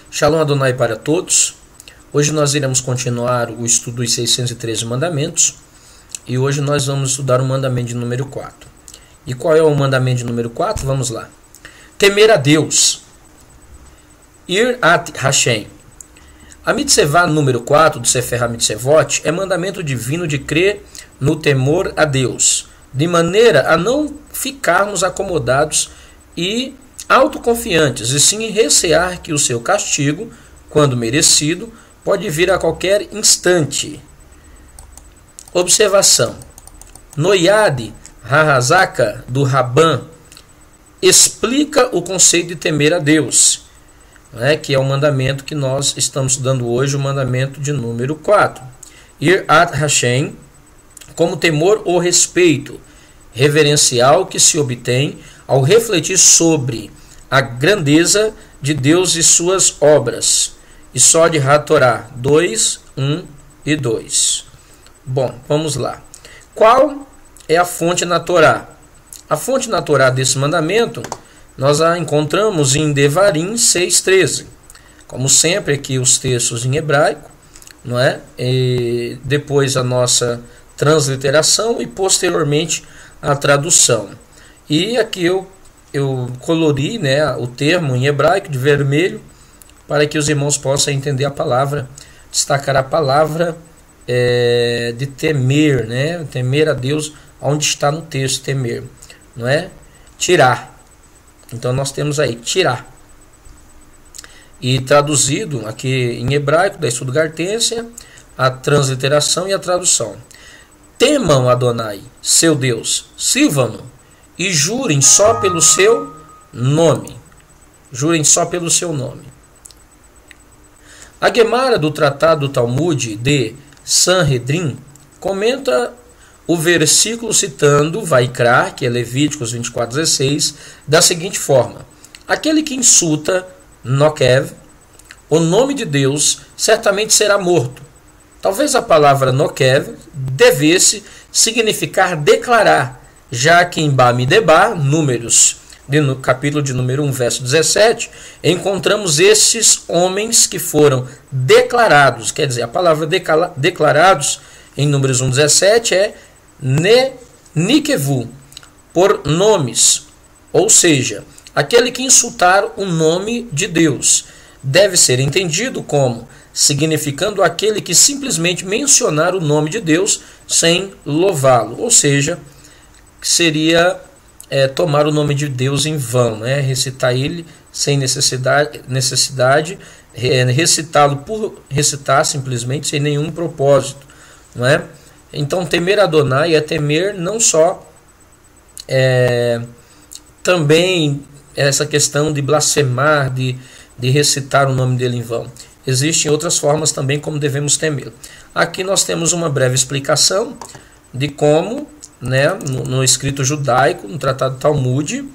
Shalom Adonai para todos. Hoje nós iremos continuar o estudo dos 613 mandamentos e hoje nós vamos estudar o mandamento de número 4. E qual é o mandamento de número 4? Vamos lá. Temer a Deus. Ir at Hashem. A mitzvah número 4 do Sefer HaMitzvot é mandamento divino de crer no temor a Deus, de maneira a não ficarmos acomodados e autoconfiantes, e sim recear que o seu castigo, quando merecido, pode vir a qualquer instante. Observação. Noyad HaHazaka, do Raban, explica o conceito de temer a Deus, que é o mandamento que nós estamos estudando hoje, o mandamento de número 4. Ir at Hashem, como temor ou respeito reverencial que se obtém ao refletir sobre a grandeza de Deus e suas obras. E só de Torá 2, 1 e 2. Bom, vamos lá. Qual é a fonte na Torá? A fonte na Torá desse mandamento nós a encontramos em Devarim 6,13. Como sempre, aqui os textos em hebraico, não é? E depois a nossa transliteração e posteriormente a tradução. E aqui eu colori, o termo em hebraico de vermelho para que os irmãos possam entender a palavra, destacar a palavra de temer, temer a Deus, onde está no texto temer, não é? Tirar. Então nós temos aí tirar. E traduzido aqui em hebraico da Estudo Gartência, a transliteração e a tradução. Temam Adonai, seu Deus, sirvam-no e jurem só pelo seu nome. Jurem só pelo seu nome. A Gemara do Tratado Talmud de Sanhedrin comenta o versículo citando Vaikra, que é Levíticos 24:16, da seguinte forma: aquele que insulta Nokev, o nome de Deus, certamente será morto. Talvez a palavra Nokev devesse significar declarar, já que em Bamidebá, Números, no capítulo de número 1, verso 17, encontramos esses homens que foram declarados, quer dizer, a palavra declarados em Números 1, 17 é Nikevu, por nomes, ou seja, aquele que insultar o nome de Deus, deve ser entendido como significando aquele que simplesmente mencionar o nome de Deus sem louvá-lo, ou seja, seria tomar o nome de Deus em vão, recitar ele sem necessidade, recitá-lo por recitar simplesmente, sem nenhum propósito, não é? Então temer Adonai é temer não só também essa questão de blasfemar, de recitar o nome dele em vão. Existem outras formas também como devemos temer. Aqui nós temos uma breve explicação de como, no escrito judaico, no Tratado Talmud,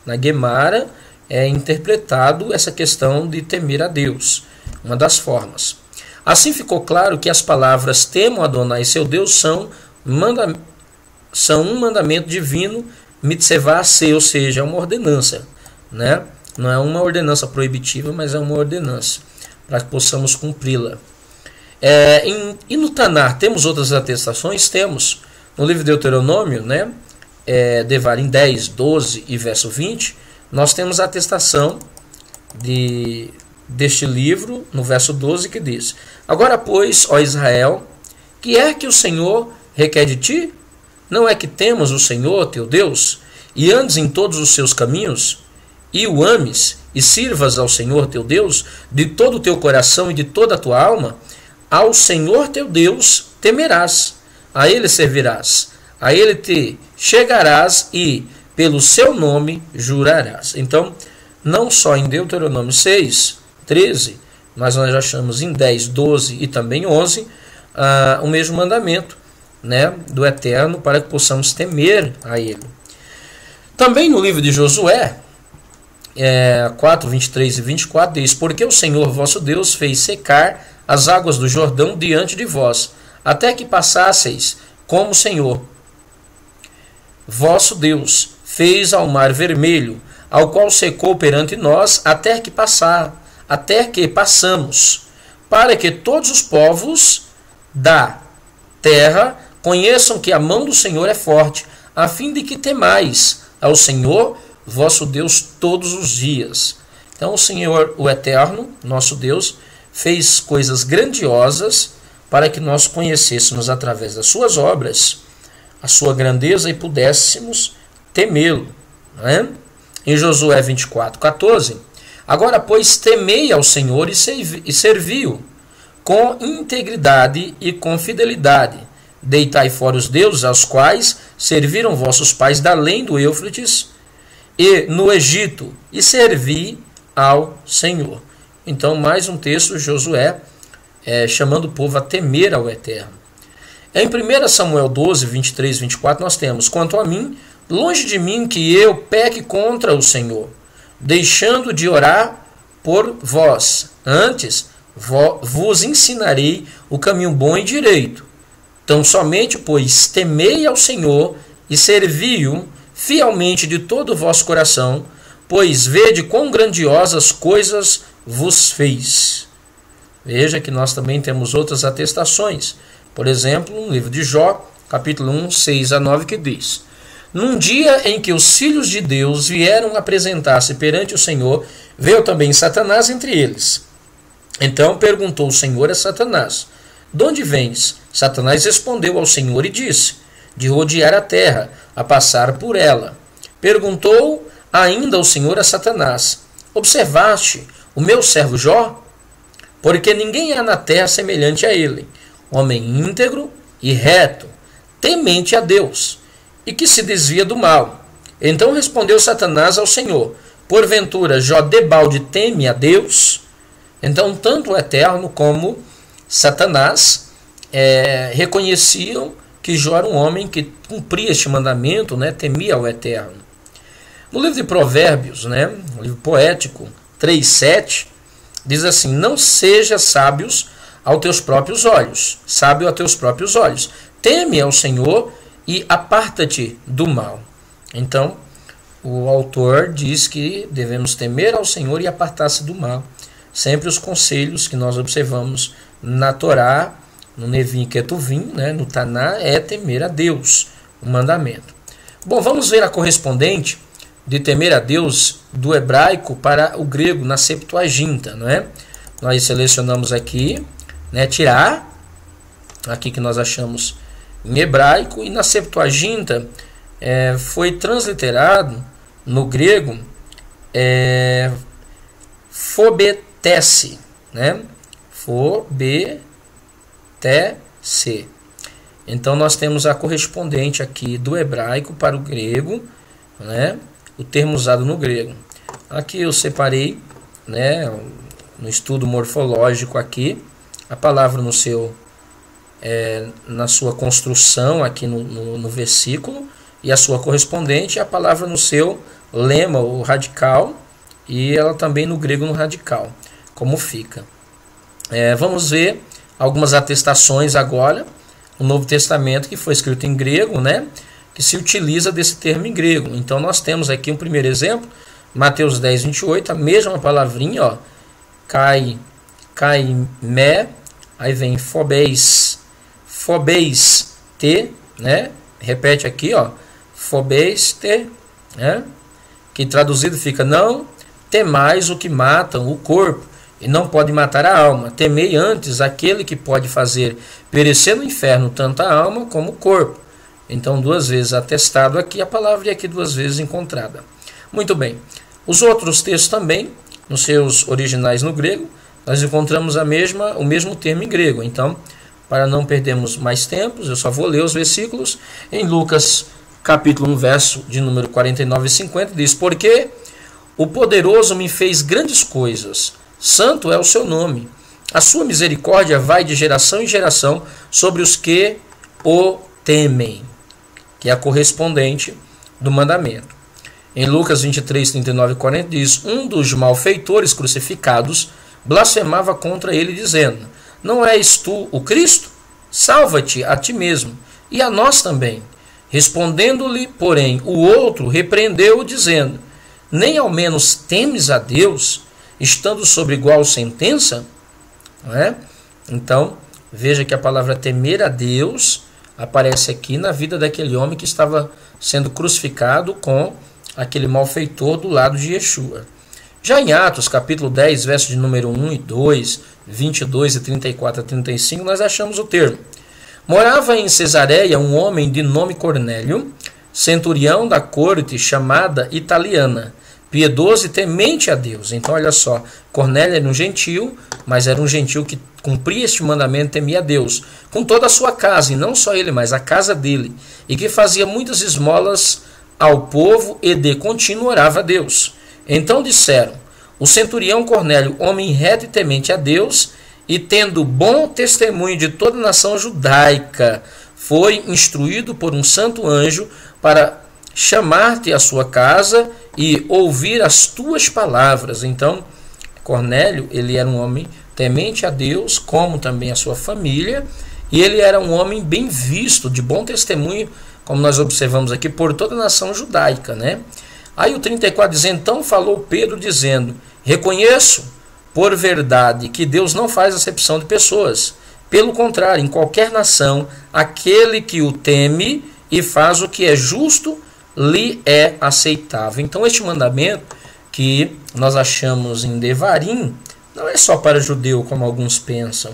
na Gemara, é interpretado essa questão de temer a Deus, uma das formas. Assim ficou claro que as palavras temam Adonai, seu Deus, são um mandamento divino, mitzvah ser, ou seja, é uma ordenança, não é uma ordenança proibitiva, mas é uma ordenança, para que possamos cumpri-la. E no Tanar, temos outras atestações? Temos. No livro de Deuteronômio, Devarim 10, 12 e verso 20, nós temos a atestação deste livro, no verso 12, que diz: agora, pois, ó Israel, que é que o Senhor requer de ti? Não é que temos o Senhor, teu Deus, e andes em todos os seus caminhos, e o ames, e sirvas ao Senhor, teu Deus, de todo o teu coração e de toda a tua alma? Ao Senhor, teu Deus, temerás, a ele servirás, a ele te chegarás e pelo seu nome jurarás. Então, não só em Deuteronômio 6, 13, mas nós achamos em 10, 12 e também 11 o mesmo mandamento do Eterno para que possamos temer a ele. Também no livro de Josué 4, 23 e 24 diz: porque o Senhor vosso Deus fez secar as águas do Jordão diante de vós, até que passasseis como o Senhor vosso Deus fez ao mar vermelho, ao qual secou perante nós, até que até que passamos, para que todos os povos da terra conheçam que a mão do Senhor é forte, a fim de que temais ao Senhor vosso Deus todos os dias. Então o Senhor, o Eterno, nosso Deus, fez coisas grandiosas para que nós conhecêssemos através das suas obras a sua grandeza e pudéssemos temê-lo. Né? Em Josué 24:14, agora, pois, temei ao Senhor e servi-o com integridade e com fidelidade. Deitai fora os deuses aos quais serviram vossos pais da além do Eufrates e no Egito, e servi ao Senhor. Então, mais um texto, Josué, chamando o povo a temer ao Eterno. Em 1 Samuel 12, 23 e 24, nós temos: quanto a mim, longe de mim que eu peque contra o Senhor, deixando de orar por vós. Antes, vos ensinarei o caminho bom e direito. Tão somente, pois, temei ao Senhor e servi-o fielmente de todo o vosso coração, pois vede quão grandiosas coisas vos fez. Veja que nós também temos outras atestações. Por exemplo, no livro de Jó, capítulo 1, 6 a 9, que diz: num dia em que os filhos de Deus vieram apresentar-se perante o Senhor, veio também Satanás entre eles. Então perguntou o Senhor a Satanás: de onde vens? Satanás respondeu ao Senhor e disse: de rodear a terra, a passar por ela. Perguntou ainda o Senhor a Satanás: observaste o meu servo Jó? Porque ninguém há na terra semelhante a ele, homem íntegro e reto, temente a Deus, e que se desvia do mal. Então respondeu Satanás ao Senhor: porventura Jó debalde teme a Deus? Então tanto o Eterno como Satanás reconheciam que Jó era um homem que cumpria este mandamento, né, temia ao Eterno. No livro de Provérbios, né, no livro poético 3:7, diz assim: não sejas sábios aos teus próprios olhos, sábio aos teus próprios olhos, teme ao Senhor e aparta-te do mal. Então, o autor diz que devemos temer ao Senhor e apartar-se do mal. Sempre os conselhos que nós observamos na Torá, no Nevim e Ketuvim, né, no Taná, é temer a Deus, o mandamento. Bom, vamos ver a correspondente de temer a Deus do hebraico para o grego na Septuaginta, não é? Nós selecionamos aqui, né, tirar, aqui que nós achamos em hebraico, e na Septuaginta foi transliterado no grego fobetese, né? Fobetese. Então nós temos a correspondente aqui do hebraico para o grego, né? O termo usado no grego. Aqui eu separei, né, no estudo morfológico aqui, a palavra no seu na sua construção aqui no versículo, e a sua correspondente, a palavra no seu lema, o radical, e ela também no grego no radical, como fica. Vamos ver algumas atestações agora, o Novo Testamento, que foi escrito em grego, né, que se utiliza desse termo em grego. Então nós temos aqui um primeiro exemplo, Mateus 10, 28, a mesma palavrinha, ó, kaimé, aí vem phobes te, né, repete aqui, ó, phobes te, né, que traduzido fica: não temais o que matam o corpo e não pode matar a alma, temei antes aquele que pode fazer perecer no inferno tanto a alma como o corpo. Então duas vezes atestado aqui a palavra, e aqui duas vezes encontrada. Muito bem, os outros textos também, nos seus originais no grego, nós encontramos o mesmo termo em grego. Então, para não perdermos mais tempo, eu só vou ler os versículos. Em Lucas capítulo 1, verso de número 49 e 50, diz: porque o poderoso me fez grandes coisas, santo é o seu nome, a sua misericórdia vai de geração em geração sobre os que o temem, que é a correspondente do mandamento. Em Lucas 23, 39 e 40 diz: um dos malfeitores crucificados blasfemava contra ele, dizendo: não és tu o Cristo? Salva-te a ti mesmo e a nós também. Respondendo-lhe, porém, o outro repreendeu-o, dizendo: nem ao menos temes a Deus, estando sob igual sentença? Não é? Então, veja que a palavra temer a Deus aparece aqui na vida daquele homem que estava sendo crucificado com aquele malfeitor do lado de Yeshua. Já em Atos, capítulo 10, versos de número 1 e 2, 22 e 34 a 35, nós achamos o termo. Morava em Cesareia um homem de nome Cornélio, centurião da corte chamada Italiana, piedoso e temente a Deus. Então, olha só, Cornélio era um gentil, mas era um gentil que cumpria este mandamento, temia a Deus, com toda a sua casa, e não só ele, mas a casa dele, e que fazia muitas esmolas ao povo e de contínuo orava a Deus. Então disseram: o centurião Cornélio, homem reto e temente a Deus, e tendo bom testemunho de toda a nação judaica, foi instruído por um santo anjo para chamar-te à sua casa e ouvir as tuas palavras. Então, Cornélio, ele era um homem temente a Deus, como também a sua família, e ele era um homem bem visto, de bom testemunho, como nós observamos aqui, por toda a nação judaica, né? Aí o 34 diz: então falou Pedro dizendo: reconheço por verdade que Deus não faz acepção de pessoas. Pelo contrário, em qualquer nação, aquele que o teme e faz o que é justo, lhe é aceitável. Então este mandamento que nós achamos em Devarim não é só para judeu, como alguns pensam.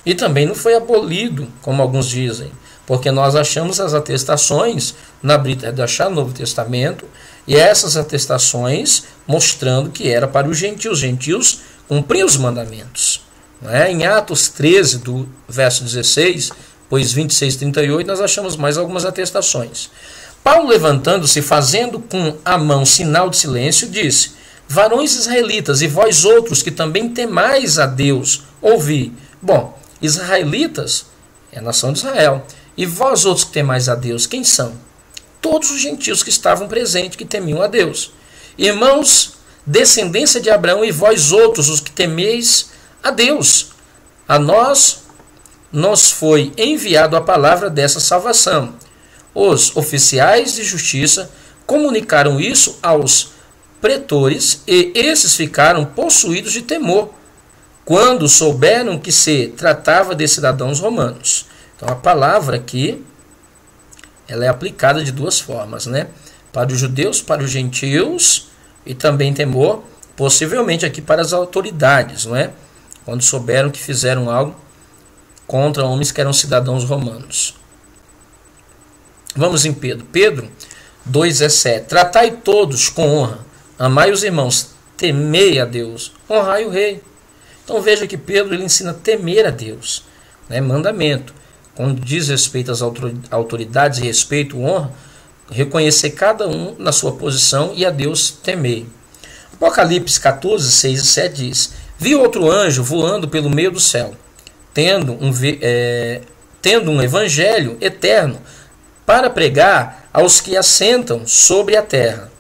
E também não foi abolido, como alguns dizem, porque nós achamos as atestações na Brit Hadashah, no Novo Testamento, e essas atestações mostrando que era para os gentios. Os gentios cumpriam os mandamentos. Não é? Em Atos 13, do verso 16, pois 26 e 38, nós achamos mais algumas atestações. Paulo, levantando-se, fazendo com a mão sinal de silêncio, disse: varões israelitas, e vós outros que também temais a Deus, ouvi. Bom, israelitas é a nação de Israel. E vós outros que temais a Deus, quem são? Todos os gentios que estavam presentes, que temiam a Deus. Irmãos, descendência de Abraão, e vós outros, os que temeis a Deus. A nós nos foi enviado a palavra dessa salvação. Os oficiais de justiça comunicaram isso aos pretores, e esses ficaram possuídos de temor, quando souberam que se tratava de cidadãos romanos. Então a palavra aqui, ela é aplicada de duas formas, né? Para os judeus, para os gentios, e também temor, possivelmente aqui para as autoridades, não é? Quando souberam que fizeram algo contra homens que eram cidadãos romanos. Vamos em Pedro. Pedro 2,17. Tratai todos com honra, amai os irmãos, temei a Deus, honrai o rei. Então veja que Pedro ele ensina a temer a Deus, né? Mandamento. Quando diz respeito às autoridades e respeito, honra, reconhecer cada um na sua posição e a Deus temer. Apocalipse 14, 6 e 7 diz: vi outro anjo voando pelo meio do céu, tendo um evangelho eterno para pregar aos que assentam sobre a terra,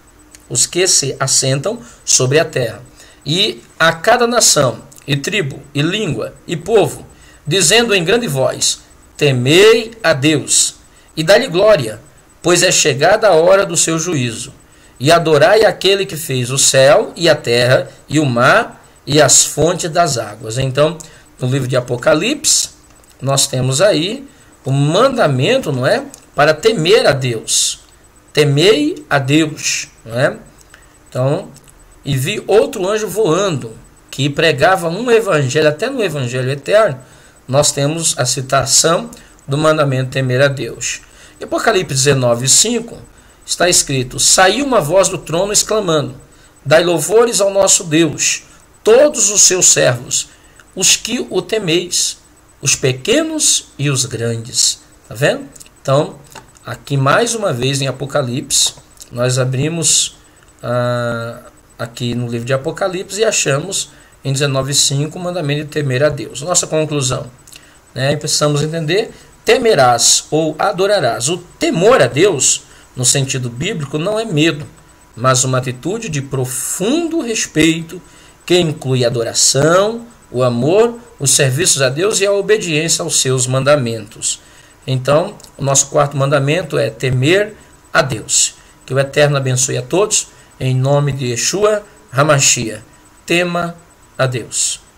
os que se assentam sobre a terra, e a cada nação, e tribo, e língua, e povo, dizendo em grande voz: temei a Deus, e dá-lhe glória, pois é chegada a hora do seu juízo, e adorai aquele que fez o céu, e a terra, e o mar, e as fontes das águas. Então, no livro de Apocalipse, nós temos aí o mandamento, não é? Para temer a Deus. Temei a Deus, não é? Então, e vi outro anjo voando, que pregava um evangelho, até no evangelho eterno, nós temos a citação do mandamento temer a Deus. Em Apocalipse 19, 5, está escrito: saiu uma voz do trono exclamando: dai louvores ao nosso Deus, todos os seus servos, os que o temeis, os pequenos e os grandes. Está vendo? Então, aqui mais uma vez em Apocalipse, nós abrimos aqui no livro de Apocalipse e achamos em 19,5 o mandamento de temer a Deus. Nossa conclusão, né? Precisamos entender: temerás ou adorarás. O temor a Deus, no sentido bíblico, não é medo, mas uma atitude de profundo respeito que inclui a adoração, o amor, os serviços a Deus e a obediência aos seus mandamentos. Então, o nosso quarto mandamento é temer a Deus. Que o Eterno abençoe a todos, em nome de Yeshua HaMashiach. Tema a Deus.